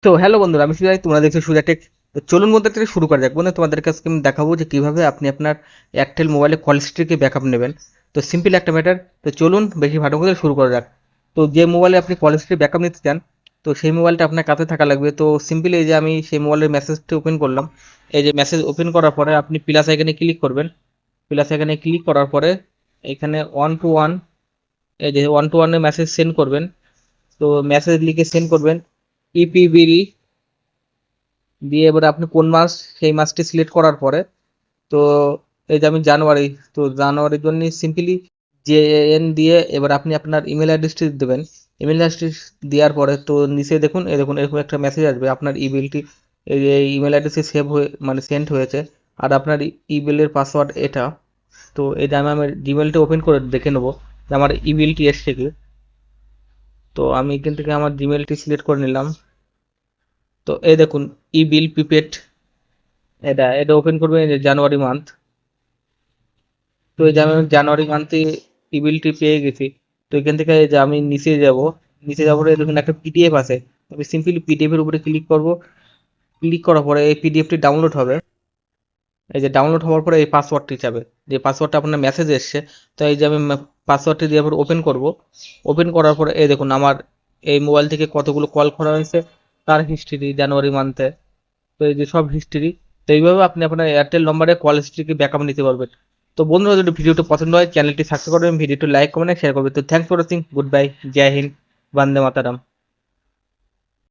তো হ্যালো বন্ধুরা, আমি সুজয়, তোমরা দেখছো সুজা টেক। তো চলুন বন্ধু থেকে শুরু করা যাক। বন্ধু, তোমাদের কাছে আমি দেখাবো যে কিভাবে আপনি আপনার এয়ারটেল মোবাইলে কল হিস্ট্রিকে ব্যাকআপ নেবেন। তো সিম্পল একটা ম্যাটার। তো চলুন বেশি ভাটো করে শুরু করা যাক। তো যে মোবাইলে আপনি কল হিস্ট্রি ব্যাকআপ নিতে চান, তো সেই মোবাইলটা আপনার কাছে থাকা লাগবে। তো সিম্পলি এই যে আমি সেই মোবাইলের মেসেজটা ওপেন করলাম। এই যে মেসেজ ওপেন করার পরে আপনি প্লাস আইকনে ক্লিক করবেন। প্লাস আইকনে ক্লিক করার পরে এখানে ওয়ান টু ওয়ান, এই যে ওয়ান টু ওয়ানে মেসেজ সেন্ড করবেন। তো মেসেজ লিখে সেন্ড করবেন ইপিবিল দিয়ে। এবারে আপনি কোন মাস, সেই মাসটি সিলেক্ট করার পরে, তো এই যে আমি জানুয়ারি, তো জানুয়ারির জন্য সিম্পলি জেএন দিয়ে এবার আপনি আপনার ইমেল অ্যাড্রেসটি দেবেন। ইমেল অ্যাড্রেস দেওয়ার পরে তো নিচে দেখুন, এই দেখুন এরকম একটা মেসেজ আসবে, আপনার ইমেলটি এই যে ইমেল অ্যাড্রেসে সেভ হয়ে মানে সেন্ড হয়েছে। আর আপনার ইমেলের পাসওয়ার্ড এটা। তো এটা আমি আমার জিমেলটা ওপেন করে দেখে নেবো যে আমার ইমেলটি এসছে কি। তো আমি এখান থেকে আমার জিমেলটি সিলেক্ট করে নিলাম। তো এই দেখুন ই বিল প্রিপেড, এটা এটা ওপেন করবেন, এই যে জানুয়ারি মান্থ। তো এই যে আমি জানুয়ারি মান্থে ইবিলটি পেয়ে গেছি। তো এখান থেকে এই যে আমি নিচে যাবো, দেখুন একটা পিডিএফ আছে। আমি সিম্পলি পিডিএফ এর উপরে ক্লিক করব। ক্লিক করার পরে এই পিডিএফটি ডাউনলোড হবে। এই যে ডাউনলোড হওয়ার পরে এই পাসওয়ার্ডটি চাবে, যে পাসওয়ার্ডটা আপনার মেসেজ এসছে। তো এই যে আমি পাসওয়ার্ডটি দিয়ে আবার ওপেন করব। ওপেন করার পরে এই দেখুন আমার এই মোবাইল থেকে কতগুলো কল করা হয়েছে, তার হিস্ট্রি জানুয়ারি মান্থে। তো এই যে সব হিস্ট্রি। তো এইভাবে আপনি আপনার এয়ারটেল নম্বরে কল হিস্ট্রিকে ব্যাকআপ নিতে পারবেন। তো বন্ধুরা, যদি ভিডিওটি পছন্দ হয় চ্যানেলটি সাবস্ক্রাইব করবেন, ভিডিওটি লাইক কমেন্ট শেয়ার করবেন। তো thanks for watching, good bye, জয় হিন্দ, বন্দে মাতারাম।